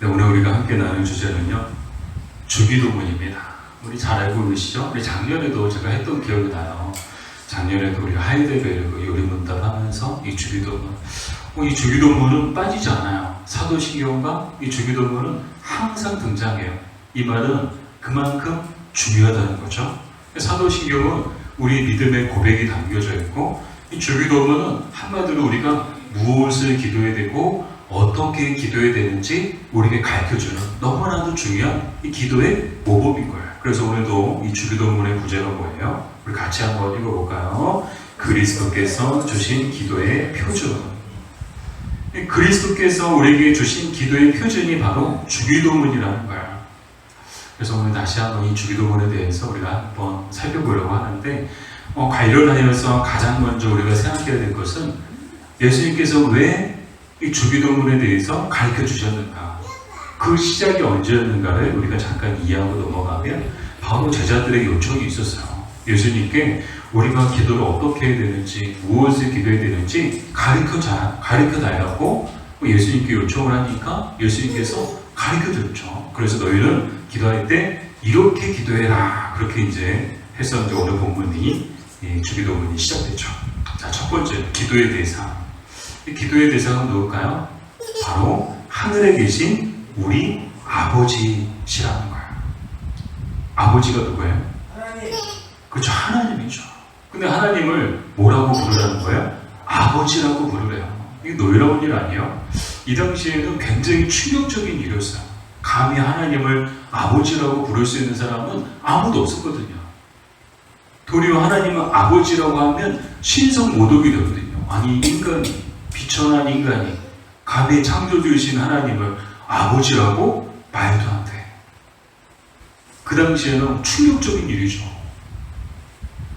오늘 우리가 함께 나눌 주제는요, 주기도문입니다. 우리 잘 알고 계시죠? 우리 작년에도 제가 했던 기억이 나요. 작년에도 우리가 하이델베르그 요리문답 하면서 이 주기도문, 이 주기도문은 빠지지 않아요. 사도신경과 이 주기도문은 항상 등장해요. 이 말은 그만큼 중요하다는 거죠. 사도신경은 우리 믿음의 고백이 담겨져 있고, 이 주기도문은 한마디로 우리가 무엇을 기도해야 되고 어떻게 기도해야 되는지 우리에게 가르쳐주는 너무나도 중요한 이 기도의 모범인 거예요. 그래서 오늘도 이 주기도문의 부제가 뭐예요? 우리 같이 한번 읽어볼까요? 그리스도께서 주신 기도의 표준. 그리스도께서 우리에게 주신 기도의 표준이 바로 주기도문이라는 거예요. 그래서 오늘 다시 한번 이 주기도문에 대해서 우리가 한번 살펴보려고 하는데, 관련하여서 가장 먼저 우리가 생각해야 될 것은 예수님께서 왜 이 주기도문에 대해서 가르쳐 주셨는가, 그 시작이 언제였는가를 우리가 잠깐 이해하고 넘어가면 바로 제자들의 요청이 있었어요. 예수님께 우리가 기도를 어떻게 해야 되는지, 무엇을 기도해야 되는지 가르쳐 달라고 예수님께 요청을 하니까 예수님께서 가르쳐 줬죠. 그래서 너희는 기도할 때 이렇게 기도해라, 그렇게 이제 해서 이제 오늘 본문이 주기도문이 시작됐죠. 자, 첫 번째, 기도의 대상. 이 기도의 대상은 누굴까요? 바로 하늘에 계신 우리 아버지시라는 거예요. 아버지가 누구예요? 하나님. 그렇죠, 하나님이죠. 근데 하나님을 뭐라고 부르라는 거예요? 아버지라고 부르래요. 이게 놀라운 일 아니에요? 이 당시에는 굉장히 충격적인 일이었어요. 감히 하나님을 아버지라고 부를 수 있는 사람은 아무도 없었거든요. 도리어 하나님은 아버지라고 하면 신성 모독이 되거든요. 아니, 인간이, 비천한 인간이 감히 창조주이신 하나님을 아버지라고? 말도 안 돼. 그 당시에는 충격적인 일이죠.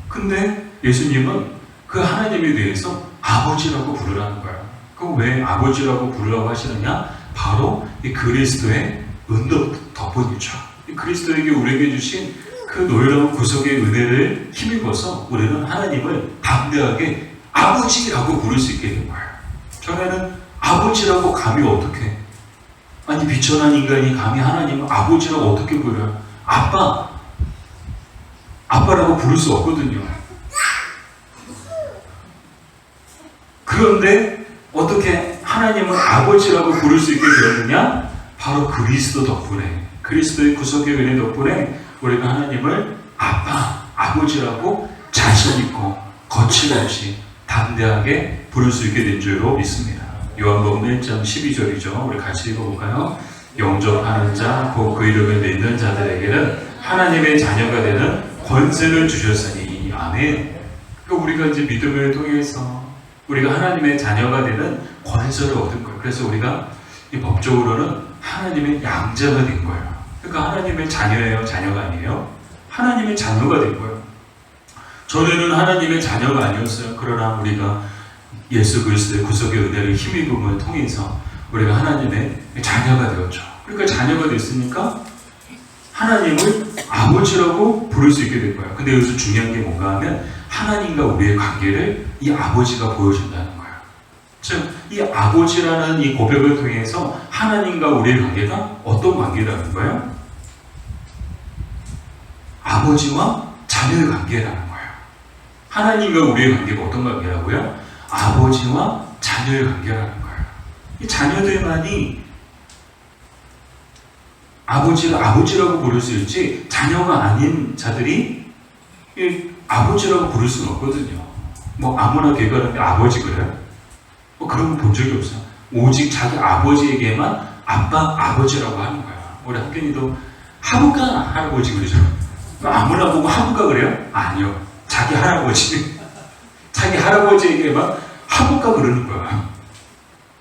근데 예수님은 그 하나님에 대해서 아버지라고 부르라는 거예요. 그럼 왜 아버지라고 부르라고 하시느냐? 바로 이 그리스도의 은덕 덕분이죠. 이 그리스도에게 우리에게 주신 그 놀라운 구속의 은혜를 힘입어서 우리는 하나님을 담대하게 아버지라고 부를 수 있게 된 거예요. 전에는 아버지라고 감히 어떻게, 아니 비천한 인간이 감히 하나님을 아버지라고 어떻게 부려요? 아빠라고 부를 수 없거든요. 그런데 어떻게 하나님을 아버지라고 부를 수 있게 되었느냐? 바로 그리스도 덕분에, 그리스도의 구속의 은혜 덕분에 우리가 하나님을 아버지라고 자신있고 거침없이 담대하게 부를 수 있게 된 줄로 믿습니다. 요한복음 1장 12절이죠. 우리 같이 읽어볼까요? 영접하는 자, 곧 그 이름을 믿는 자들에게는 하나님의 자녀가 되는 권세를 주셨으니. 아멘. 그러니까 우리가 이제 믿음을 통해서 우리가 하나님의 자녀가 되는 권세를 얻은 거예요. 그래서 우리가 이 법적으로는 하나님의 양자가 된 거예요. 그러니까 하나님의 자녀예요, 자녀가 아니에요? 하나님의 자녀가 된 거예요. 전에는 하나님의 자녀가 아니었어요. 그러나 우리가 예수 그리스도의 구속의 은혜를 힘입음을 통해서 우리가 하나님의 자녀가 되었죠. 그러니까 자녀가 됐으니까 하나님을 아버지라고 부를 수 있게 된 거예요. 근데 여기서 중요한 게 뭔가 하면 하나님과 우리의 관계를 이 아버지가 보여준다는 거예요. 즉, 이 아버지라는 이 고백을 통해서 하나님과 우리의 관계가 어떤 관계라는 거예요? 아버지와 자녀의 관계라는 거예요. 하나님과 우리의 관계가 어떤 관계라고요? 아버지와 자녀의 관계라는 거예요. 이 자녀들만이 아버지라고 부를 수 있지, 자녀가 아닌 자들이 아버지라고 부를 수는 없거든요. 뭐 아무나 개발하는데 아버지 그래요? 그런 거 본 적이 없어요. 오직 자기 아버지에게만 아버지라고 하는 거야. 우리 학교니도 하부가 할아버지 그러죠. 아무나 보고 하부가 그래요? 아니요. 자기 할아버지. 자기 할아버지에게만 하부가 그러는 거야.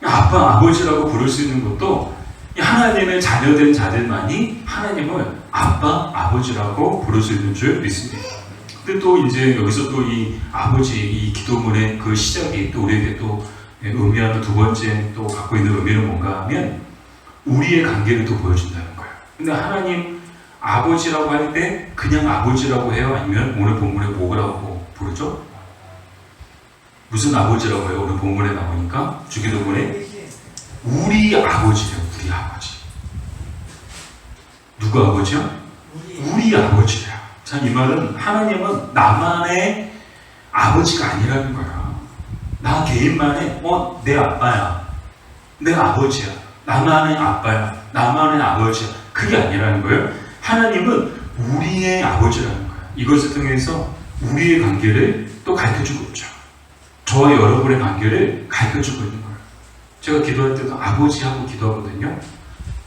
아버지라고 부를 수 있는 것도 하나님의 자녀된 자들만이 하나님을 아버지라고 부를 수 있는 줄 믿습니다. 근데 또 이제 여기서 또 이 아버지, 이 기도문의 그 시작이 또 우리에게 또 의미하는 두 번째 또 갖고 있는 의미는 뭔가 하면 우리의 관계를 또 보여준다는 거예요. 근데 하나님 아버지라고 할 때 그냥 아버지라고 해요? 아니면 오늘 본문에 뭐라고 부르죠? 무슨 아버지라고 해요? 오늘 본문에 나오니까 주기도문에 우리 아버지래요. 우리 아버지. 누구 아버지요? 우리 아버지예요. 자, 이 말은 하나님은 나만의 아버지가 아니라는 거야. 나 개인만의 내 아빠야, 내 아버지야, 나만의 아빠야, 나만의 아버지야. 그게 아니라는 거예요. 하나님은 우리의 아버지라는 거예요. 이것을 통해서 우리의 관계를 또 가르쳐주고 있죠. 저와 여러분의 관계를 가르쳐주고 있는 거예요. 제가 기도할 때도 아버지하고 기도하거든요.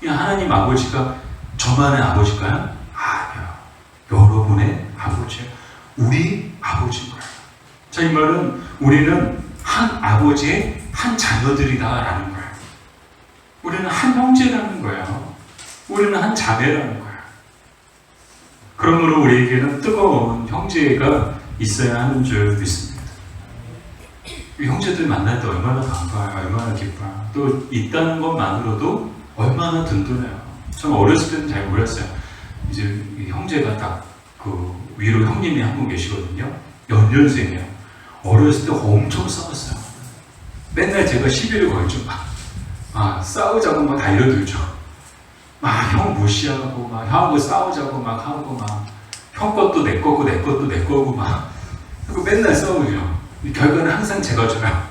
하나님 아버지가 저만의 아버지일까요? 아니요. 여러분의 아버지예요. 우리 아버지인 거예요. 자, 이 말은 우리는 한 아버지의 한 자녀들이다라는 거예요. 우리는 한 형제라는 거예요. 우리는 한 자매라는 거예요. 그러므로 우리에게는 뜨거운 형제가 있어야 하는 줄 믿습니다. 형제들 만날 때 얼마나 반가워요. 얼마나 기뻐요. 또 있다는 것만으로도 얼마나 든든해요. 전 어렸을 때는 잘 몰랐어요. 이제 형제가 딱 그 위로 형님이 한 분 계시거든요. 연년생이에요. 어렸을 때 엄청 싸웠어요. 맨날 제가 시비를 걸죠. 싸우자고 막 달려들죠. 형 무시하고 막 형하고 싸우자고 막 하고 막 형 것도 내 거고 내 것도 내 거고 막 그리고 맨날 싸우죠. 결과는 항상 제가 져요.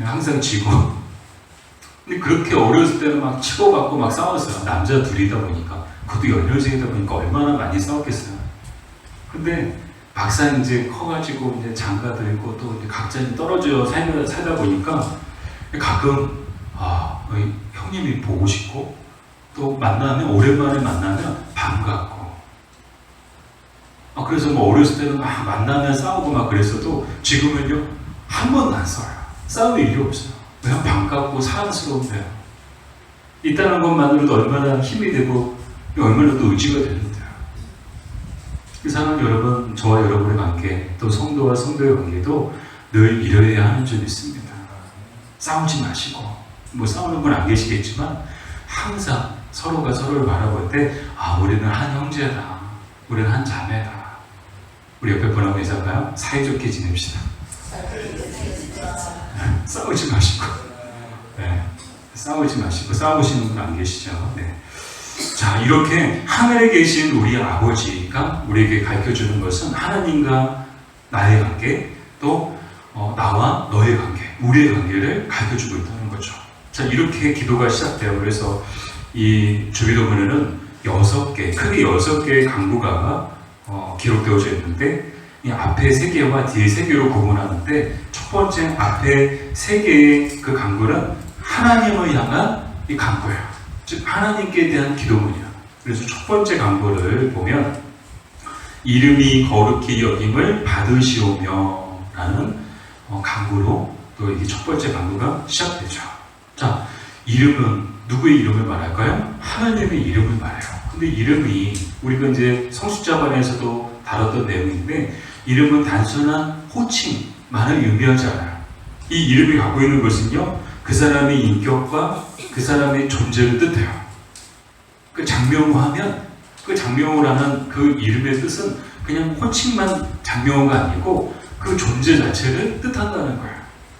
항상 지고. 근데 그렇게 어렸을 때는 막 치고받고 막 싸웠어요. 남자 둘이다 보니까. 그것도 연년생이다 보니까 얼마나 많이 싸웠겠어요. 근데 막상 이제 커가지고 이제 장가 들고 또 이제 각자 떨어져 살다 보니까 가끔 형님이 보고 싶고 또 만나면 오랜만에 만나면 반갑고 그래서 뭐 어렸을 때는 막 만나면 싸우고 막 그랬어도 지금은요 한 번도 안 싸워요. 싸울 일이 없어요. 그냥 반갑고 사랑스러운데요. 있다는 것만으로도 얼마나 힘이 되고 얼마나 또 의지가 되는데요. 사랑하는 여러분, 저와 여러분의 관계 또 성도와 성도의 관계도 늘 이뤄야 하는 줄 믿습니다. 싸우지 마시고 뭐 싸우는 분 안 계시겠지만 항상 서로가 서로를 바라볼 때 우리는 한 형제다. 우리는 한 자매다. 우리 옆에 분하고 인사할까요? 사이좋게 지냅시다. 싸우지 마시고 싸우지 마시고 싸우시는 분 안 계시죠? 네. 자, 이렇게 하늘에 계신 우리 아버지가 우리에게 가르쳐주는 것은 하나님과 나의 관계 또 나와 너의 관계, 우리의 관계를 가르쳐주고 있다는 거죠. 자, 이렇게 기도가 시작돼요. 그래서 이 주기도문에는 크게 6개의 강구가 기록되어져 있는데 이 앞에 3개와 뒤에 3개로 구분하는데 첫 번째 앞에 3개의 그 강구는 하나님을 향한 이 강구예요. 즉 하나님께 대한 기도문이야. 그래서 첫 번째 강구를 보면 이름이 거룩히 여김을 받으시오며 라는 강구로 또 이게 첫 번째 강구가 시작되죠. 자, 이름은 누구의 이름을 말할까요? 하나님의 이름을 말해요. 근데 이름이 우리가 이제 성숙자반에서도 다뤘던 내용인데 이름은 단순한 호칭만을 의미하지 않아요. 이 이름이 갖고 있는 것은요 그 사람의 인격과 그 사람의 존재를 뜻해요. 그 장명호하면 그 장명호라는 그 이름의 뜻은 그냥 호칭만 장명호가 아니고 그 존재 자체를 뜻한다는 거예요.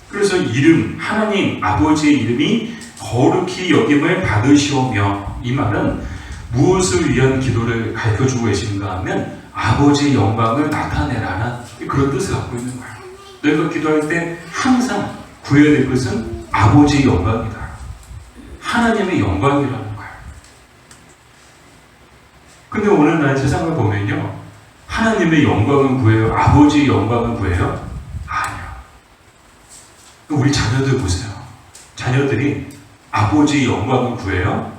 그래서 이름, 하나님 아버지의 이름이 거룩히 여김을 받으시오며 이 말은 무엇을 위한 기도를 가르쳐주고 계신가 하면 아버지의 영광을 나타내라는 그런 뜻을 갖고 있는 거예요. 너희가 기도할 때 항상 구해야 될 것은 아버지의 영광이다. 하나님의 영광이라는 거예요. 근데 오늘날 세상을 보면요 하나님의 영광은 구해요? 아버지의 영광은 구해요? 아니요. 우리 자녀들 보세요. 자녀들이 아버지의 영광을 구해요?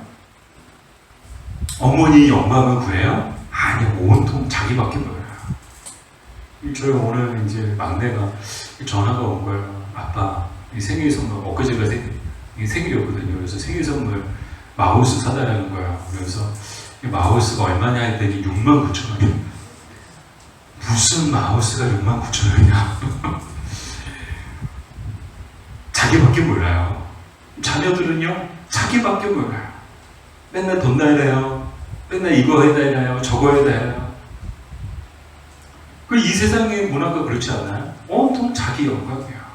어머니의 영광을 구해요? 아니요. 온통 자기밖에 몰라요. 저희 오늘 이제 막내가 전화가 온 거예요. 아빠, 이 생일 선물, 엊그제가 생일이었거든요. 그래서 생일 선물 마우스 사달라는 거야. 그래서 마우스가 얼마냐 했더니 69,000원이야. 무슨 마우스가 69,000원이냐. 자기밖에 몰라요. 자녀들은요, 자기밖에 몰라요. 맨날 돈 달래요. 맨날 이거 해달라요. 저거 해달라요. 이 세상의 문화가 그렇지 않아요? 온통 자기 영광이에요.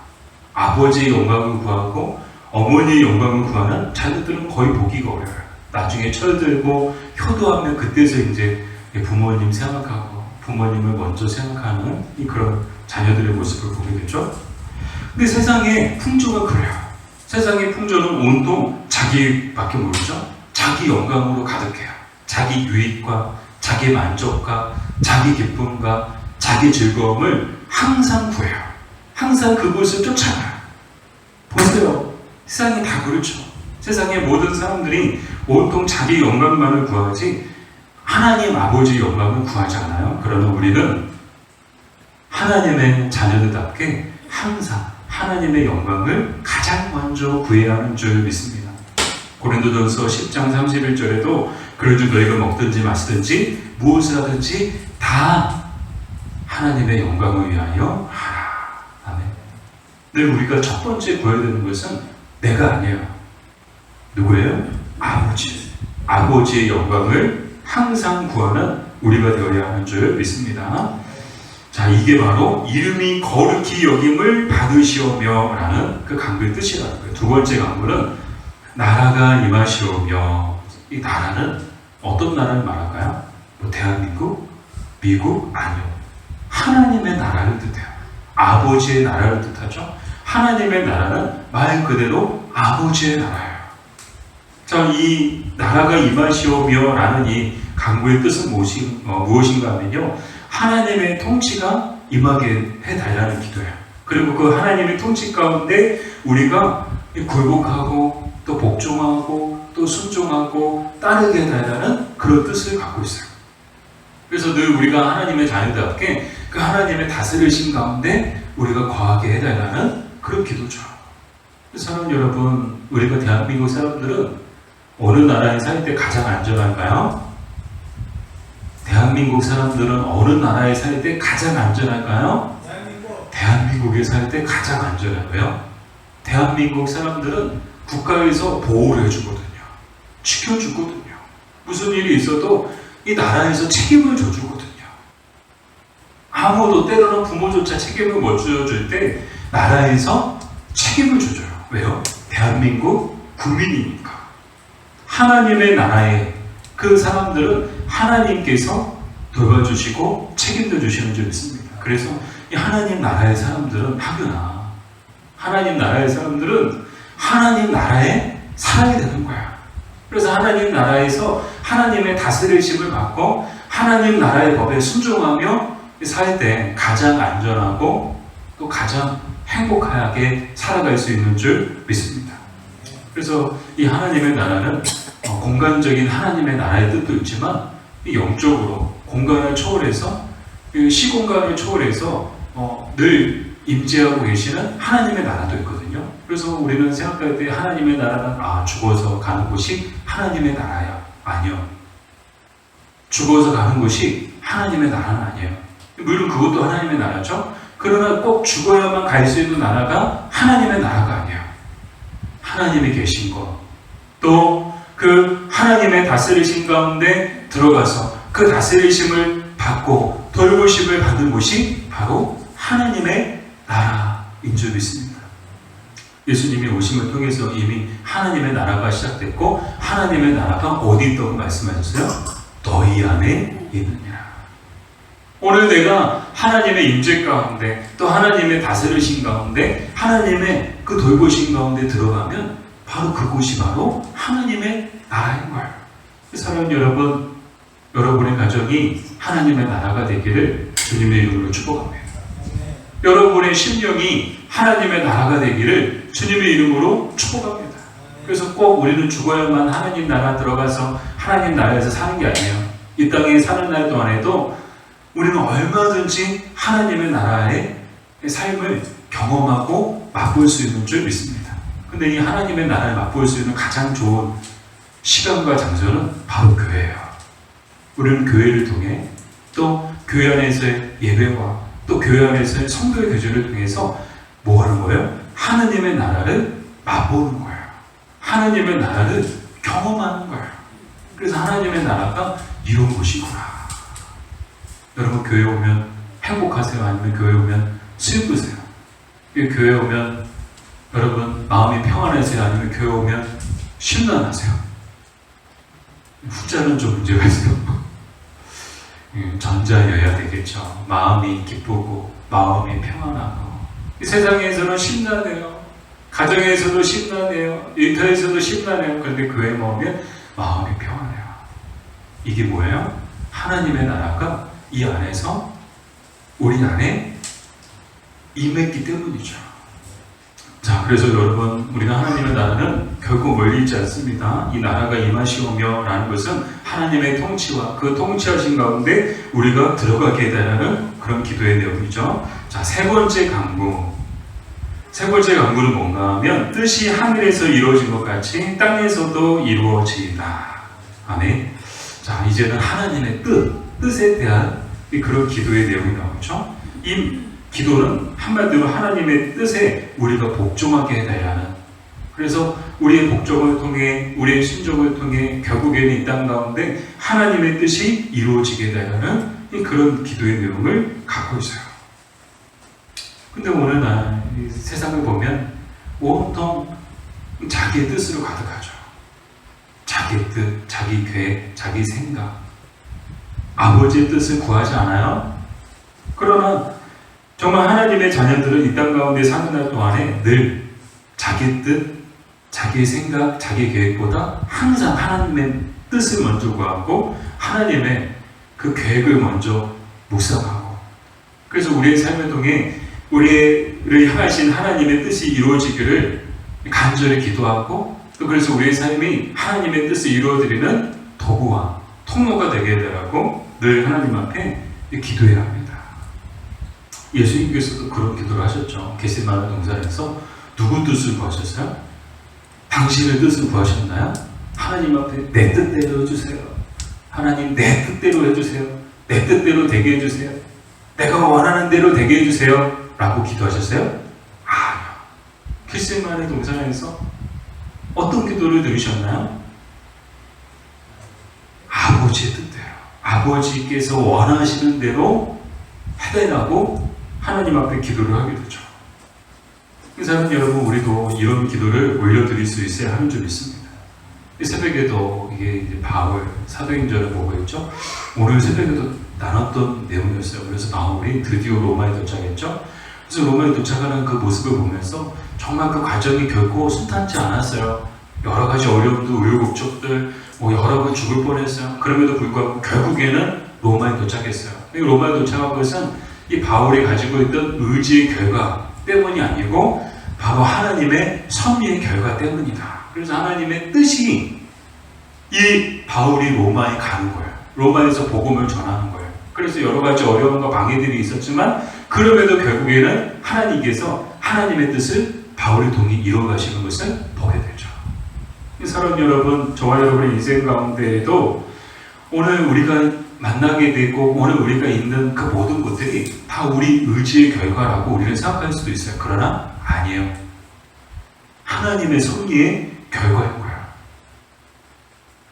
아버지의 영광을 구하고 어머니의 영광을 구하는 자녀들은 거의 보기가 어려워요. 나중에 철들고 효도하면 그때서 이제 부모님 생각하고 부모님을 먼저 생각하는 그런 자녀들의 모습을 보게 되죠. 근데 세상의 풍조가 그래요. 세상의 풍조는 온통 자기밖에 모르죠. 자기 영광으로 가득해요. 자기 유익과 자기 만족과 자기 기쁨과 자기 즐거움을 항상 구해요. 항상 그곳을 쫓아가요. 보세요. 세상이 다 그렇죠. 세상의 모든 사람들이 온통 자기 영광만을 구하지 하나님 아버지의 영광을 구하지 않아요. 그러나 우리는 하나님의 자녀들답게 항상 하나님의 영광을 가장 먼저 구해야 하는 줄 믿습니다. 고린도전서 10장 31절에도 그런즉 너희가 먹든지 마시든지 무엇을 하든지 다 하나님의 영광을 위하여 하라. 아멘. 늘 우리가 첫 번째 구해야 되는 것은 내가 아니에요. 누구예요? 아버지. 아버지의 영광을 항상 구하는 우리가 되어야 하는 줄 믿습니다. 자, 이게 바로 이름이 거룩히 여김을 받으시오며 라는 그 강구의 뜻이라는 거예요. 두 번째 강구는 나라가 임하시오며, 이 나라는 어떤 나라를 말할까요? 뭐 대한민국? 미국? 아니요. 하나님의 나라를 뜻해요. 아버지의 나라를 뜻하죠. 하나님의 나라는 말 그대로 아버지의 나라예요. 자, 이 나라가 임하시오며 라는 이 강구의 뜻은 무엇인가 하면요, 하나님의 통치가 임하게 해달라는 기도예요. 그리고 그 하나님의 통치 가운데 우리가 굴복하고 또 복종하고 또 순종하고 따르게 해달라는 그런 뜻을 갖고 있어요. 그래서 늘 우리가 하나님의 자녀답게 그 하나님의 다스리심 가운데 우리가 거하게 해달라는 그런 기도죠. 사랑하는 여러분, 우리가 대한민국 사람들은 어느 나라에 살 때 가장 안전할까요? 대한민국 사람들은 어느 나라에 살 때 가장 안전할까요? 대한민국에 살 때 가장 안전하고요. 대한민국 사람들은 국가에서 보호를 해주거든요. 지켜주거든요. 무슨 일이 있어도 이 나라에서 책임을 져주거든요. 아무도 때로는 부모조차 책임을 못 져줄 때 나라에서 책임을 져줘요. 왜요? 대한민국 국민이니까. 하나님의 나라에 그 사람들은 하나님께서 돌봐주시고 책임져 주시는 줄 믿습니다. 그래서 이 하나님 나라의 사람들은 하교나 하나님 나라의 사람들은 하나님 나라에 살아야 되는 거야. 그래서 하나님 나라에서 하나님의 다스리심을 받고 하나님 나라의 법에 순종하며 살 때 가장 안전하고 또 가장 행복하게 살아갈 수 있는 줄 믿습니다. 그래서 이 하나님의 나라는 공간적인 하나님의 나라의 뜻도 있지만 영적으로 공간을 초월해서 시공간을 초월해서 늘 임재하고 계시는 하나님의 나라도 있거든요. 그래서 우리는 생각할 때 하나님의 나라는 죽어서 가는 곳이 하나님의 나라야. 아니요. 죽어서 가는 곳이 하나님의 나라는 아니에요. 물론 그것도 하나님의 나라죠. 그러나 꼭 죽어야만 갈 수 있는 나라가 하나님의 나라가 아니에요. 하나님이 계신 것, 또 그 하나님의 다스리심 가운데 들어가서 그 다스리심을 받고 돌보심을 받은 곳이 바로 하나님의 나라인 줄 믿습니다. 예수님이 오심을 통해서 이미 하나님의 나라가 시작됐고 하나님의 나라가 어디 있다고 말씀하셨어요? 너희 안에 있느니라. 오늘 내가 하나님의 임재 가운데 또 하나님의 다스리심 가운데 하나님의 그 돌보심 가운데 들어가면 바로 그곳이 바로 하나님의 나라인 거예요. 사랑하는 여러분, 여러분의 가정이 하나님의 나라가 되기를 주님의 이름으로 축복합니다. 여러분의 심령이 하나님의 나라가 되기를 주님의 이름으로 축복합니다. 그래서 꼭 우리는 죽어야만 하나님 나라 들어가서 하나님 나라에서 사는 게 아니에요. 이 땅에 사는 날 동안에도 우리는 얼마든지 하나님의 나라의 삶을 경험하고 맛볼 수 있는 줄 믿습니다. 근데 이 하나님의 나라를 맛볼 수 있는 가장 좋은 시간과 장소는 바로 교회예요. 우리는 교회를 통해 또 교회 안에서의 예배와 또 교회 안에서의 성도의 교제를 통해서 뭐 하는 거예요? 하나님의 나라를 맛보는 거예요. 하나님의 나라를 경험하는 거예요. 그래서 하나님의 나라가 이런 곳이구나. 여러분 교회 오면 행복하세요? 아니면 교회 오면 슬프세요? 교회 오면 여러분 마음이 평안하세요? 아니면 교회 오면 심란하세요? 후자는 좀 문제가 있어요. 전자여야 되겠죠. 마음이 기쁘고 마음이 평안하고. 이 세상에서는 심란해요. 가정에서도 심란해요. 일터에서도 심란해요. 그런데 교회 모으면 마음이 평안해요. 이게 뭐예요? 하나님의 나라가 이 안에서 우리 안에 임했기 때문이죠. 자, 그래서 여러분, 우리가 하나님의 나라는 결코 멀리 있지 않습니다. 이 나라가 임하시오며 라는 것은 하나님의 통치와 그 통치하신 가운데 우리가 들어가게 해달라는 그런 기도의 내용이죠. 자, 세 번째 강구. 세 번째 강구는 뭔가 하면 뜻이 하늘에서 이루어진 것 같이 땅에서도 이루어지이다. 아멘. 자, 이제는 하나님의 뜻에 대한 그런 기도의 내용이 나오죠. 이 기도는 한마디로 하나님의 뜻에 우리가 복종하게 해달라는, 그래서 우리의 복종을 통해, 우리의 신종을 통해 결국에는 이 땅 가운데 하나님의 뜻이 이루어지게 해달라는 그런 기도의 내용을 갖고 있어요. 근데 오늘날 이 세상을 보면 온통 자기의 뜻으로 가득하죠. 자기의 뜻, 자기 계획, 자기 생각. 아버지의 뜻을 구하지 않아요? 그러나 정말 하나님의 자녀들은 이 땅 가운데 사는 날 동안에 늘 자기 뜻, 자기의 생각, 자기 계획보다 항상 하나님의 뜻을 먼저 구하고 하나님의 그 계획을 먼저 묵상하고, 그래서 우리의 삶을 통해 우리를 향하신 하나님의 뜻이 이루어지기를 간절히 기도하고, 또 그래서 우리의 삶이 하나님의 뜻을 이루어드리는 도구와 통로가 되게 해달라고 늘 하나님 앞에 기도해야 합니다. 예수님께서도 그런 기도를 하셨죠. 겟세마네 동산에서 누구 뜻을 구하셨어요? 당신의 뜻을 구하셨나요? 하나님 앞에 내 뜻대로 해주세요. 하나님 내 뜻대로 해주세요. 내 뜻대로 되게 해주세요. 내가 원하는 대로 되게 해주세요. 라고 기도하셨어요? 아니요. 겟세마네 동산에서 어떤 기도를 들으셨나요? 아버지의 뜻대로, 아버지께서 원하시는 대로 해달라고 하나님 앞에 기도를 하게 되죠. 그래서 여러분, 우리도 이런 기도를 올려드릴 수 있어야 하는 줄 믿습니다. 이 새벽에도 이게 이제 바울 사도행전을 보고 있죠. 오늘 새벽에도 나눴던 내용이었어요. 그래서 바울이 드디어 로마에 도착했죠. 그래서 로마에 도착하는 그 모습을 보면서 정말 그 과정이 결코 순탄치 않았어요. 여러 가지 어려움도, 우여곡절들, 여러 번 죽을 뻔했어요. 그럼에도 불구하고 결국에는 로마에 도착했어요. 로마에 도착한 것은 이 바울이 가지고 있던 의지의 결과 때문이 아니고 바로 하나님의 섭리의 결과 때문이다. 그래서 하나님의 뜻이 이 바울이 로마에 가는 거예요. 로마에서 복음을 전하는 거예요. 그래서 여러 가지 어려움과 방해들이 있었지만 그럼에도 결국에는 하나님께서 하나님의 뜻을 바울을 통해 이루어가시는 것을 보게 되죠. 사랑하는 여러분, 저와 여러분의 인생 가운데에도 오늘 우리가 만나게 되고 오늘 우리가 있는 그 모든 것들이 다 우리 의지의 결과라고 우리는 생각할 수도 있어요. 그러나 아니에요. 하나님의 섭리의 결과인 거예요.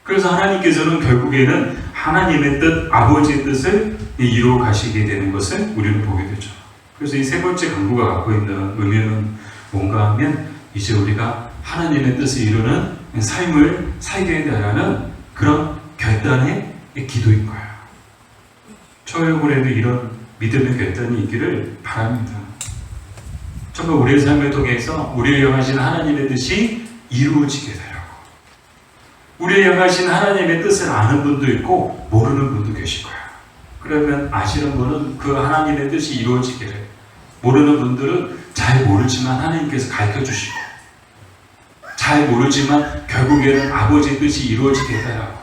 그래서 하나님께서는 결국에는 하나님의 뜻, 아버지의 뜻을 이루어 가시게 되는 것을 우리는 보게 되죠. 그래서 이 세 번째 강구가 갖고 있는 의미는 뭔가 하면 이제 우리가 하나님의 뜻을 이루는 삶을 살게 되라는 그런 결단의 기도인 거예요. 저 여러분에도 이런 믿음의 결단이 있기를 바랍니다. 정말 우리의 삶을 통해서 우리를 향하신 하나님의 뜻이 이루어지게 되라고. 우리를 향하신 하나님의 뜻을 아는 분도 있고 모르는 분도 계실 거예요. 그러면 아시는 분은 그 하나님의 뜻이 이루어지기를, 모르는 분들은 잘 모르지만 하나님께서 가르쳐 주시고, 잘 모르지만 결국에는 아버지의 뜻이 이루어지게 해달라고.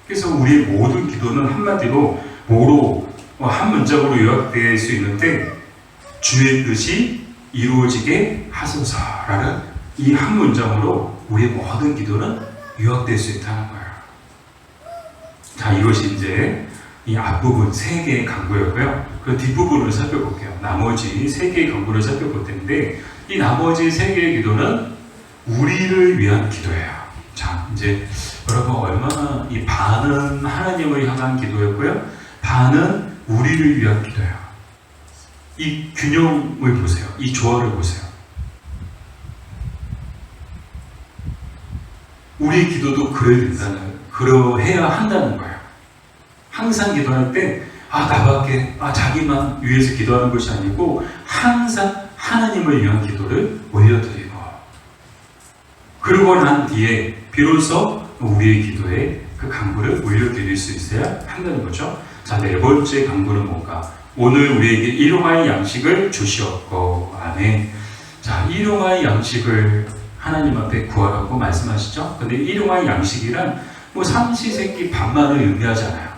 그래서 우리의 모든 기도는 한마디로 뭐로 한 문장으로 요약될 수 있는데, 주의 뜻이 이루어지게 하소서라는 이 한 문장으로 우리의 모든 기도는 요약될 수 있다는 거예요. 자, 이것이 이제 이 앞부분 세 개의 강구였고요. 그 뒷부분을 살펴볼게요. 나머지 세 개의 강구를 살펴볼 텐데, 이 나머지 세 개의 기도는 우리를 위한 기도예요. 자, 이제 여러분, 얼마나 이 반은 하나님을 향한 기도였고요, 반은 우리를 위한 기도예요. 이 균형을 보세요. 이 조화를 보세요. 우리의 기도도 그래야 된다는 그러해야 한다는 거예요. 항상 기도할 때 나밖에 자기만 위해서 기도하는 것이 아니고 항상 하나님을 위한 기도를 올려드리고, 그러고 난 뒤에 비로소 우리의 기도에 그 간구를 올려드릴 수 있어야 한다는 거죠. 자, 네 번째 간구는 뭔가? 오늘 우리에게 일용할 양식을 주시옵고. 아멘. 자, 일용할 양식을 하나님 앞에 구하라고 말씀하시죠. 근데 일용할 양식이란 삼시세끼 밥만을 의미하잖아요.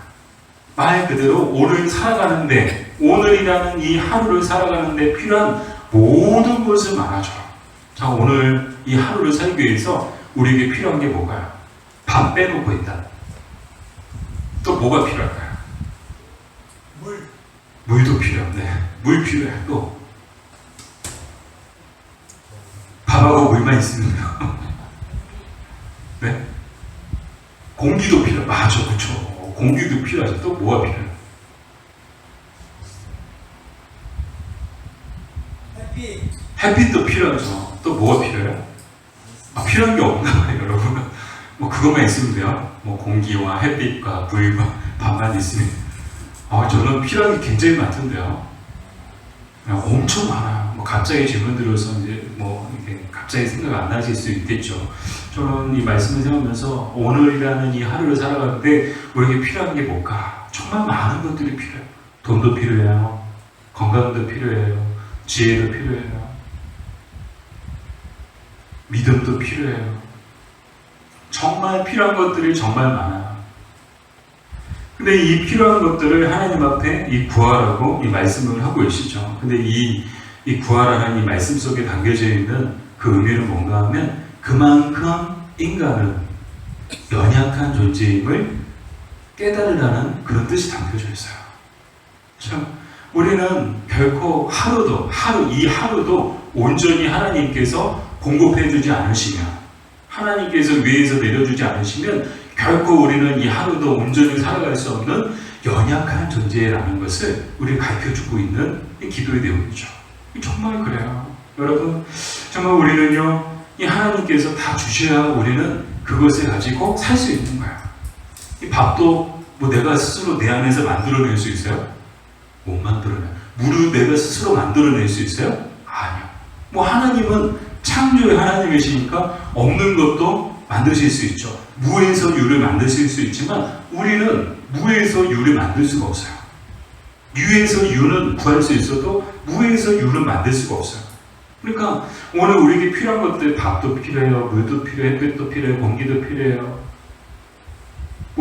말 그대로 오늘 살아가는데, 오늘이라는 이 하루를 살아가는데 필요한 모든 것을 말하죠. 자, 오늘 이 하루를 살기 위해서 우리에게 필요한 게 뭐가요? 밥 빼놓고 있다. 또 뭐가 필요할까요? 물도 필요한데, 물 필요해. 또 밥하고 물만 있으면 네? 공기도 필요해. 맞아, 그쵸. 공기도 필요하죠. 또 뭐가 필요해? 햇빛도 필요하죠. 또 뭐가 필요해요? 필요한 게 없나 봐요, 여러분. 그것만 있으면 돼요. 공기와 햇빛과 물과 밥만 있으면. 저는 필요한 게 굉장히 많던데요. 엄청 많아요. 갑자기 질문 들어서 이제 이렇게 갑자기 생각 안 나실 수 있겠죠. 저는 이 말씀을 생각하면서 오늘이라는 이 하루를 살아가는데 우리에게 필요한 게 뭘까? 정말 많은 것들이 필요해요. 돈도 필요해요. 건강도 필요해요. 지혜도 필요해요. 믿음도 필요해요. 정말 필요한 것들이 정말 많아요. 근데 이 필요한 것들을 하나님 앞에 이 구하라고 이 말씀을 하고 계시죠. 근데 이 구하라는 이 말씀 속에 담겨져 있는 그 의미는 뭔가 하면 그만큼 인간은 연약한 존재임을 깨달으라는 그런 뜻이 담겨져 있어요. 참, 우리는 결코 이 하루도 온전히 하나님께서 공급해주지 않으시면, 하나님께서 위에서 내려주지 않으시면 결코 우리는 이 하루도 온전히 살아갈 수 없는 연약한 존재라는 것을 우리가 가르쳐주고 있는 이 기도의 내용이죠. 정말 그래요. 여러분, 정말 우리는요, 이 하나님께서 다 주셔야 우리는 그것을 가지고 살 수 있는 거예요. 이 밥도 내가 스스로 내 안에서 만들어낼 수 있어요? 못 만들어내요. 물을 내가 스스로 만들어낼 수 있어요? 아니요. 하나님은 창조의 하나님이시니까 없는 것도 만드실 수 있죠. 무에서 유를 만드실 수 있지만 우리는 무에서 유를 만들 수가 없어요. 유에서 유는 구할 수 있어도 무에서 유는 만들 수가 없어요. 그러니까 오늘 우리에게 필요한 것들, 밥도 필요해요, 물도 필요해요, 햇빛도 필요해요, 공기도 필요해요.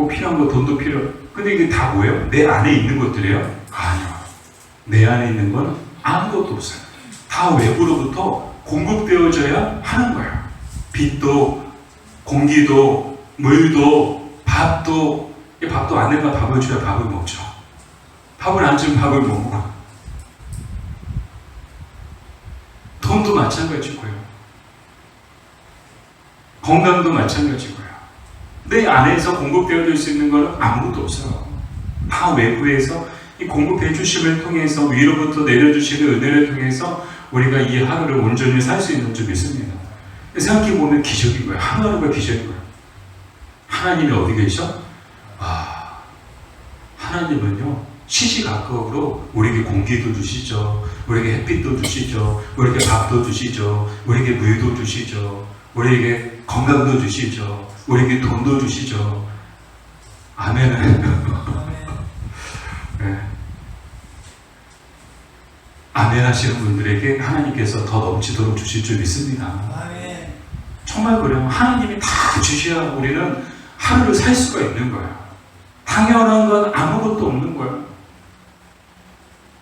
필요한 거 돈도 필요해요. 근데 이게 다 뭐예요? 내 안에 있는 것들이에요? 아니요. 내 안에 있는 건 아무것도 없어요. 다 외부로부터 공급되어져야 하는 거예요. 빛도, 공기도, 물도, 밥도. 밥도 안에가 밥을 줘야 밥을 먹죠. 밥을 안 주면 밥을 못 먹어. 돈도 마찬가지고요. 건강도 마찬가지고요. 내 안에서 공급되어질 수 있는 건 아무것도 없어요. 다 외부에서 이 공급해 주심을 통해서, 위로부터 내려주시는 은혜를 통해서 우리가 이 하루를 온전히 살 수 있는 줄 믿습니다. 생각해보면 기적인 거예요. 하루하루가 기적인 거예요. 하나님이 어디 계셔? 하나님은요, 시시각각으로 우리에게 공기도 주시죠. 우리에게 햇빛도 주시죠. 우리에게 밥도 주시죠. 우리에게 물도 주시죠. 우리에게 건강도 주시죠. 우리에게 돈도 주시죠. 아멘. 네. 아멘 하시는 분들에게 하나님께서 더 넘치도록 주실 줄 믿습니다. 아멘. 정말 그래요. 하나님이 다 주셔야 우리는 하루를 살 수가 있는 거예요. 당연한 건 아무것도 없는 거예요.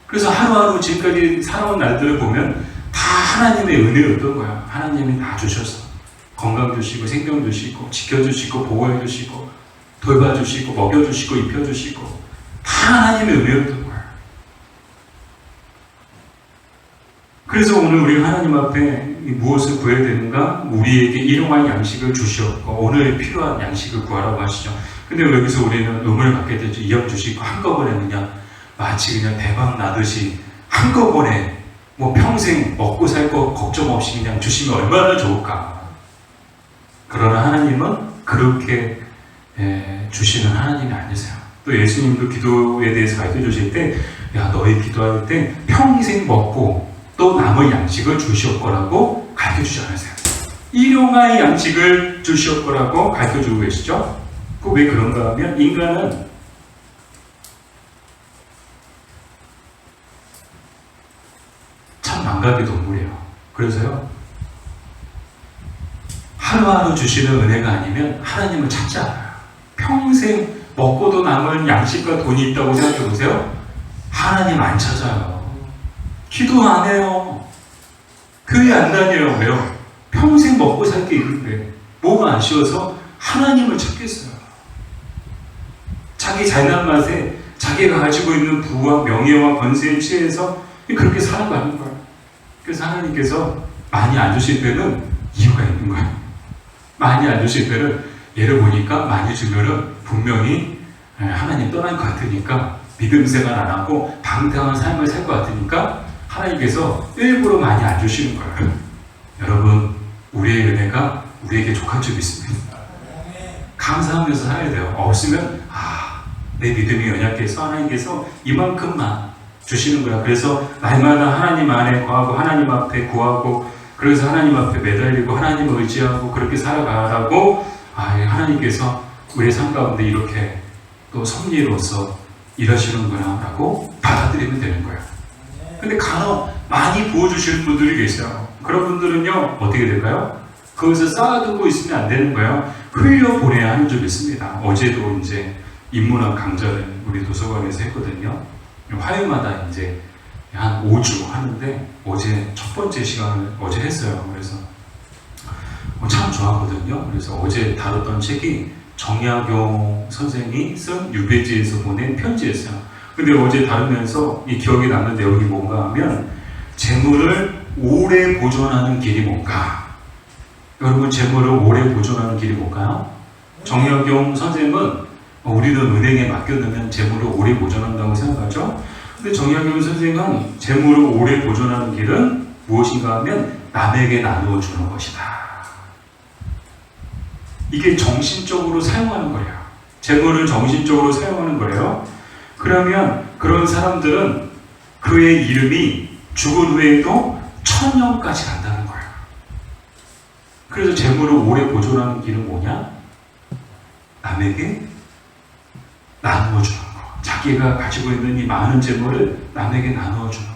그래서 하루하루 지금까지 살아온 날들을 보면 다 하나님의 은혜였던 거예요. 하나님이 다 주셔서 건강 주시고 생명 주시고 지켜주시고 보호해 주시고 돌봐주시고 먹여주시고 입혀주시고 다 하나님의 은혜였던 거예요. 그래서 오늘 우리가 하나님 앞에 무엇을 구해야 되는가? 우리에게 일용할 양식을 주시옵고 오늘 필요한 양식을 구하라고 하시죠. 근데 여기서 우리는 의문을 갖게 되죠. 이왕 주시고 한꺼번에 그냥 마치 그냥 대박 나듯이 한꺼번에 평생 먹고 살 거 걱정 없이 그냥 주시면 얼마나 좋을까. 그러나 하나님은 그렇게 주시는 하나님이 아니세요. 또 예수님도 기도에 대해서 가르쳐 주실 때, 야, 너희 기도할 때 평생 먹고 또 남을 양식을 주시옵고라고 가르쳐 주지 않으세요. 일용할 양식을 주시옵고라고 가르쳐 주고 계시죠. 그 왜 그런가 하면 인간은 참 망각의 동물이에요. 그래서요, 하루하루 주시는 은혜가 아니면 하나님을 찾지 않아요. 평생 먹고도 남을 양식과 돈이 있다고 생각해 보세요. 하나님 안 찾아요. 기도 안 해요. 교회 안 다녀요. 왜요? 평생 먹고 살 게 있는데 뭐가 아쉬워서 하나님을 찾겠어요. 자기 잘난 맛에 자기가 가지고 있는 부와 명예와 권세에 취해서 그렇게 살아가는 거예요. 그래서 하나님께서 많이 안 주실 때는 이유가 있는 거예요. 많이 안 주실 때는 예를 보니까 많이 주면은 분명히 하나님 떠날 것 같으니까 믿음 생활 안 하고 방탕한 삶을 살 것 같으니까 하나님께서 일부러 많이 안 주시는 거예요. 여러분, 우리의 은혜가 우리에게 족한 줄 믿습니다. 감사하면서 살아야 돼요. 없으면 내 믿음이 연약해서 하나님께서 이만큼만 주시는 거야. 그래서 날마다 하나님 안에 거하고 하나님 앞에 구하고 그래서 하나님 앞에 매달리고 하나님을 의지하고 그렇게 살아가라고 하나님께서 우리의 삶 가운데 이렇게 또 섭리로서 일하시는구나 라고 받아들이면 되는 거예요. 근데 간혹 많이 부어주시는 분들이 계세요. 그런 분들은요, 어떻게 될까요? 거기서 쌓아두고 있으면 안 되는 거예요. 흘려보내야 하는 줄 믿습니다. 어제도 이제 인문학 강좌를 우리 도서관에서 했거든요. 화요일마다 이제 한 5주 하는데 어제 첫 번째 시간을 어제 했어요. 그래서 참 좋았거든요. 그래서 어제 다뤘던 책이 정약용 선생이 쓴 유배지에서 보낸 편지였어요. 근데 어제 다루면서 이 기억에 남는 내용이 뭔가 하면 재물을 오래 보존하는 길이 뭔가. 여러분, 재물을 오래 보존하는 길이 뭘까요? 정약용 선생은 우리는 은행에 맡겨두면 재물을 오래 보존한다고 생각하죠. 근데 정약용 선생은 재물을 오래 보존하는 길은 무엇인가 하면 남에게 나누어 주는 것이다. 이게 정신적으로 사용하는 거예요. 재물을 정신적으로 사용하는 거예요. 그러면 그런 사람들은 그의 이름이 죽은 후에도 1000년까지 간다는 거예요. 그래서 재물을 오래 보존하는 길은 뭐냐? 남에게 나누어 주는 거. 자기가 가지고 있는 이 많은 재물을 남에게 나누어 주는 거.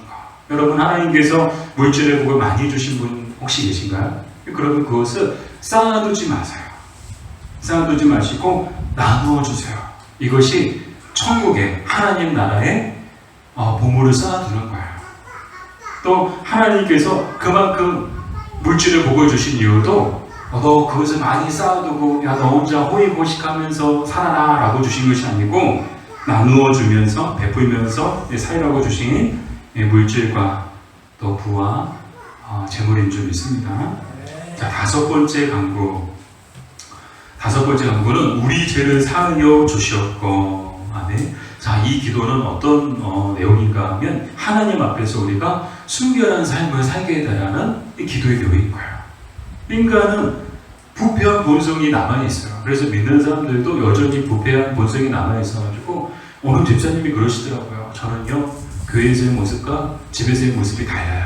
여러분, 하나님께서 물질의 복을 많이 주신 분 혹시 계신가요? 그러면 그것을 쌓아두지 마세요. 쌓아두지 마시고 나누어 주세요. 이것이 천국의 하나님 나라의 보물을 쌓아두는 거예요. 또 하나님께서 그만큼 물질을 복을 주신 이유도 너 그것을 많이 쌓아두고 야 너 혼자 호의호식하면서 살아라 라고 주신 것이 아니고 나누어 주면서 베풀면서 살라고 주신 물질과 또 부와 재물인 줄 믿습니다. 자, 다섯 번째 간구는 우리 죄를 사하여 주시옵고. 아멘. 자, 이 기도는 어떤 내용인가 하면 하나님 앞에서 우리가 순결한 삶을 살게 해달라는 이 기도의 내용인 거예요. 인간은 부패한 본성이 남아있어요. 그래서 믿는 사람들도 여전히 부패한 본성이 남아있어가지고 어느 집사님이 그러시더라고요. 저는요, 교회에서의 모습과 집에서의 모습이 달라요.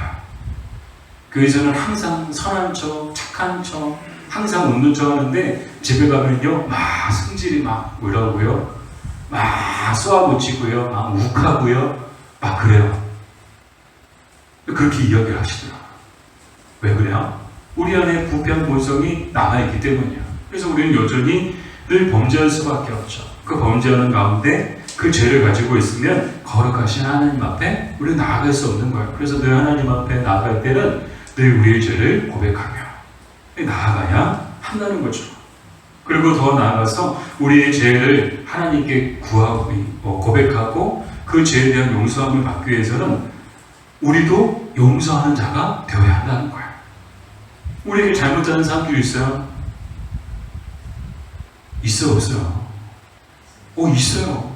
교회에서는 항상 선한 척, 착한 척, 항상 웃는 척 하는데 집에 가면요, 막 성질이 막 올라오고요, 막 쏘아붙이고요, 막 욱하고요, 막 그래요. 그렇게 이야기를 하시더라고요. 왜 그래요? 우리 안에 부패한 본성이 남아있기 때문이에요. 그래서 우리는 여전히 늘 범죄할 수밖에 없죠. 그 범죄하는 가운데 그 죄를 가지고 있으면 거룩하신 하나님 앞에 우리는 나아갈 수 없는 거예요. 그래서 늘 하나님 앞에 나아갈 때는 늘 우리의 죄를 고백하며 나아가야 한다는 거죠. 그리고 더 나아가서 우리의 죄를 하나님께 구하고 고백하고 그 죄에 대한 용서함을 받기 위해서는 우리도 용서하는 자가 되어야 한다는 거예요. 우리에게 잘못하는 사람들이 있어요? 있어요, 없어요? 있어요.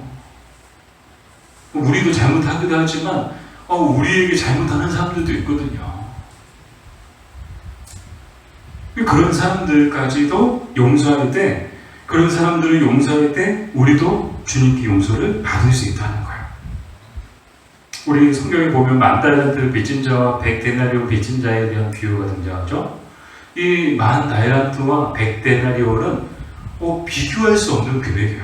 우리도 잘못하기도 하지만 우리에게 잘못하는 사람들도 있거든요. 그런 사람들까지도 용서할 때 그런 사람들을 용서할 때 우리도 주님께 용서를 받을 수 있다는 거예요. 우리 성경에 보면 만 달란트 빚진 자와 100데나리온 빚진 자에 대한 비유가 등장하죠. 이 만 달란트와 100데나리온은 비교할 수 없는 금액이에요.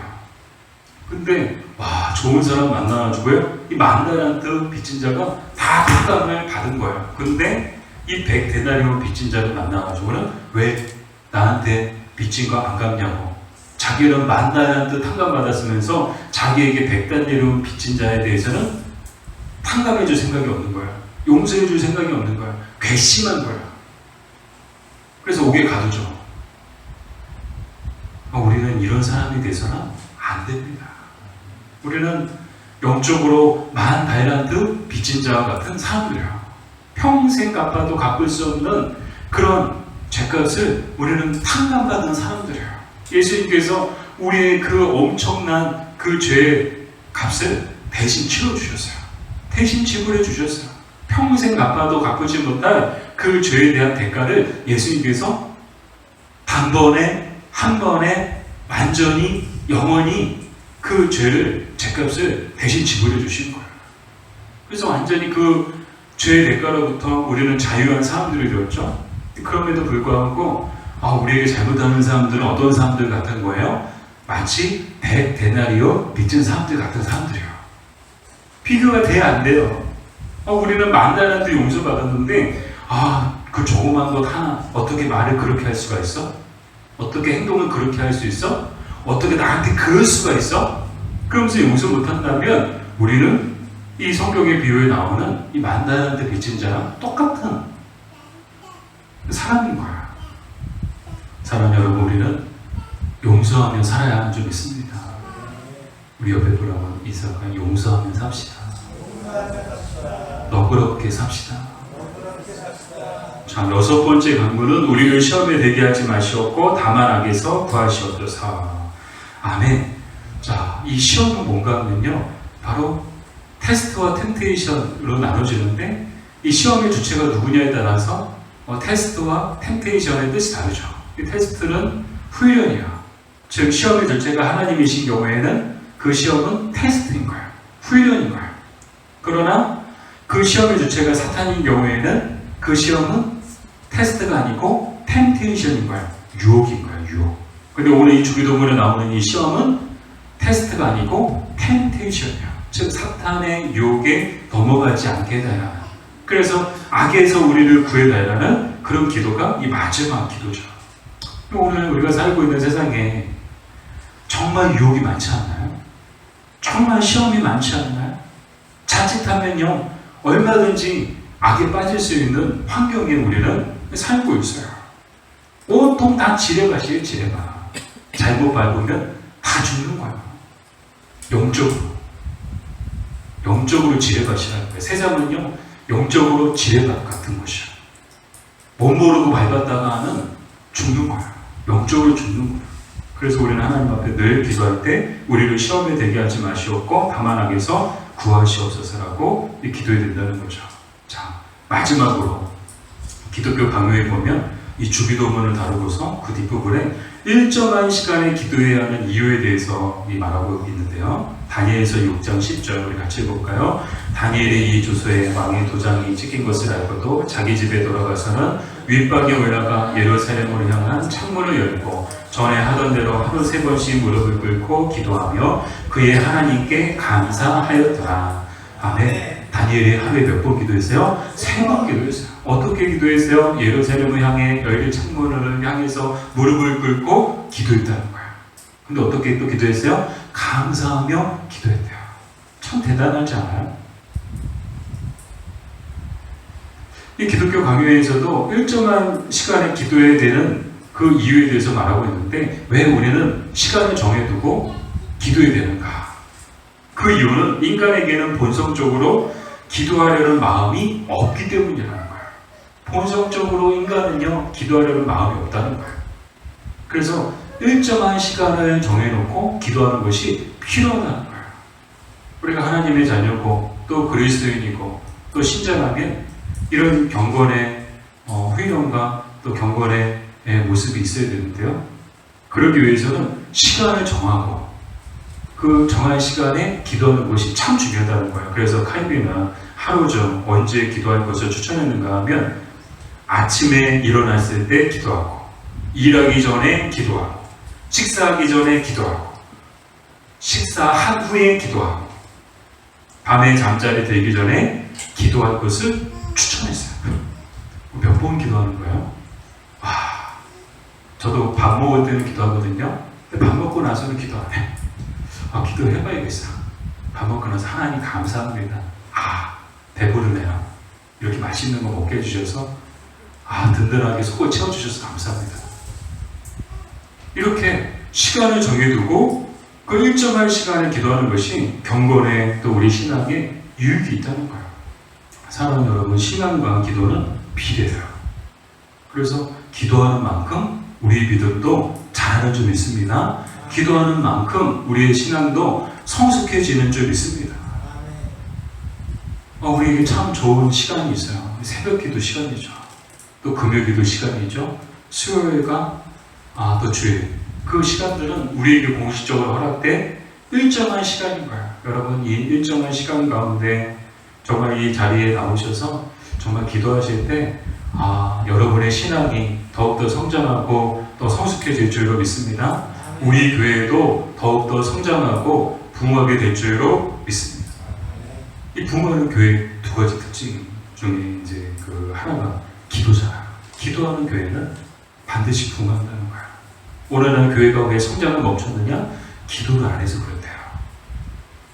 근데 와, 좋은 사람 만나가지고요, 이 만 달란트 빚진 자가 다 탕감을 받은 거예요. 근데 이 100데나리온 빚진 자를 만나가지고는 왜 나한테 빚진 거 안 갚냐고, 자기는 만 달란트 탕감 받았으면서 자기에게 100데나리온 빚진 자에 대해서는 탕감해 줄 생각이 없는 거예요. 용서해 줄 생각이 없는 거예요. 괘씸한 거예요. 그래서 옥에 가두죠. 우리는 이런 사람이 돼서는 안 됩니다. 우리는 영적으로 만 달란트 빚진 자와 같은 사람들이에요. 평생 갚아도 갚을 수 없는 그런 죄값을 우리는 탕감받은 사람들이에요. 예수님께서 우리의 그 엄청난 그 죄의 값을 대신 치러주셨어요. 대신 지불해 주셨어요. 평생 갚아도 갚지 못할 그 죄에 대한 대가를 예수님께서 단번에 한 번에 완전히 영원히 그 죄를 죄값을 대신 지불해 주신 거예요. 그래서 완전히 그 죄의 대가로부터 우리는 자유한 사람들이 되었죠. 그럼에도 불구하고 우리에게 잘못하는 사람들은 어떤 사람들 같은 거예요? 마치 100데나리온 빚진 사람들 같은 사람들이에요. 비교가 돼야 안 돼요. 우리는 만 달란트 용서받았는데 그 조그만 것 하나 어떻게 말을 그렇게 할 수가 있어? 어떻게 행동을 그렇게 할 수 있어? 어떻게 나한테 그럴 수가 있어? 그러면서 용서 못한다면 우리는 이 성경의 비유에 나오는 이 만 달란트 빚진 자랑 똑같은 사람인 거야. 사랑하는 여러분, 우리는 용서하며 살아야 하는 줄 믿습니다. 우리 옆에 돌아온 이삭은 용서하며 삽시다. 너그럽게 삽시다. 자, 6번째 강구는 우리를 시험에 들게 하지 마시옵고 다만 악에서 구하시옵소서. 아멘. 자, 이 시험은 뭔가 하면요, 바로 테스트와 템테이션으로 나눠지는데, 이 시험의 주체가 누구냐에 따라서 테스트와 템테이션의 뜻이 다르죠. 이 테스트는 훈련이야. 즉 시험의 주체가 하나님이신 경우에는 그 시험은 테스트인 거예요. 훈련인 거예요. 그러나 그 시험의 주체가 사탄인 경우에는 그 시험은 테스트가 아니고 템테이션인 거예요. 유혹인 거예요. 유혹. 근데 오늘 이 주기도문에 나오는 이 시험은 테스트가 아니고 템테이션이에요. 즉 사탄의 유혹에 넘어가지 않게 해달라는, 그래서 악에서 우리를 구해달라는 그런 기도가 이 마지막 기도죠. 오늘 우리가 살고 있는 세상에 정말 유혹이 많지 않나요? 정말 시험이 많지 않나요? 자칫하면요, 얼마든지 악에 빠질 수 있는 환경에 우리는 살고 있어요. 온통 다 지뢰밭이에요, 지뢰밭. 잘못 밟으면 다 죽는 거예요. 영적으로 지뢰밭이라는 거예요. 세상은요, 영적으로 지뢰밭 같은 것이에요. 못 모르고 밟았다가는 죽는 거예요. 영적으로 죽는 거예요. 그래서 우리는 하나님 앞에 늘 기도할 때 우리를 시험에 들게 하지 마시옵고 다만 악에서 구하시옵소서라고 기도해야 된다는 거죠. 자, 마지막으로 기독교 강요에 보면 이 주기도문을 다루고서 그 뒷부분에 일정한 시간에 기도해야 하는 이유에 대해서 말하고 있는데요. 다니엘서 6장 10절 우리 같이 해볼까요? 다니엘의 이 주소에 왕의 도장이 찍힌 것을 알고도 자기 집에 돌아가서는 윗방에 올라가 예루살렘으로 향한 창문을 열고 전에 하던 대로 하루 3번씩 무릎을 꿇고 기도하며 그의 하나님께 감사하였더라. 아멘. 다니엘이 하루에 몇 번 기도했어요? 3번 기도했어요. 어떻게 기도했어요? 예루살렘을 향해 열린 창문을 향해서 무릎을 꿇고 기도했다는 거예요. 근데 어떻게 또 기도했어요? 감사하며 기도했대요. 참 대단하지 않아요? 이 기독교 강요에서도 일정한 시간에 기도해야 되는 그 이유에 대해서 말하고 있는데, 왜 우리는 시간을 정해두고 기도해야 되는가? 그 이유는 인간에게는 본성적으로 기도하려는 마음이 없기 때문이라는 거예요. 본성적으로 인간은요, 기도하려는 마음이 없다는 거예요. 그래서 일정한 시간을 정해놓고 기도하는 것이 필요하다는 거예요. 우리가 하나님의 자녀고 또 그리스도인이고 또 신자라면 이런 경건의 훈련과 또 경건의 모습이 있어야 되는데요. 그러기 위해서는 시간을 정하고 그 정한 시간에 기도하는 것이 참 중요하다는 거예요. 그래서 칼빈은 하루 중 언제 기도할 것을 추천했는가 하면 아침에 일어났을 때 기도하고, 일하기 전에 기도하고, 식사하기 전에 기도하고, 식사한 후에 기도하고, 밤에 잠자리 들기 전에 기도할 것을 추천했어요. 몇 번 기도하는 거예요? 와, 저도 밥 먹을 때는 기도하거든요. 근데 밥 먹고 나서는 기도 안 해. 기도해봐야겠어. 밥 먹고 나서 하나님 감사합니다. 배부르네요. 이렇게 맛있는 거 먹게 해주셔서 든든하게 속을 채워주셔서 감사합니다. 이렇게 시간을 정해두고 그 일정한 시간에 기도하는 것이 경건에 또 우리 신앙에 유익이 있다는 거예요. 사랑하는 여러분, 신앙과 기도는 비례해요. 그래서 기도하는 만큼 우리의 믿음도 자라는 줄 믿습니다. 기도하는 만큼 우리의 신앙도 성숙해지는 줄 믿습니다. 우리에게 참 좋은 시간이 있어요. 새벽 기도 시간이죠. 또 금요 기도 시간이죠. 수요일과 또 주일. 그 시간들은 우리에게 공식적으로 허락된 일정한 시간인 거예요. 여러분, 이 일정한 시간 가운데 정말 이 자리에 나오셔서 정말 기도하실 때 여러분의 신앙이 더욱더 성장하고 또 성숙해질 줄로 믿습니다. 우리 교회도 더욱더 성장하고 부흥하게 될 줄로 믿습니다. 이 부흥하는 교회 두 가지 특징 중에 이제 그 하나가 기도잖아요. 기도하는 교회는 반드시 부흥한다는 거예요. 오늘날 교회가 왜 성장을 멈췄느냐? 기도를 안 해서 그렇대요.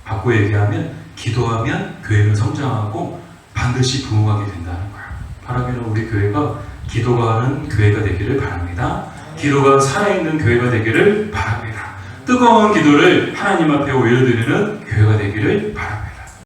바꿔 얘기하면 기도하면 교회는 성장하고 반드시 부흥하게 된다는 거예요. 바라기는 우리 교회가 기도하는 교회가 되기를 바랍니다. 기도가 살아있는 교회가 되기를 바랍니다. 뜨거운 기도를 하나님 앞에 올려드리는 교회가 되기를 바랍니다.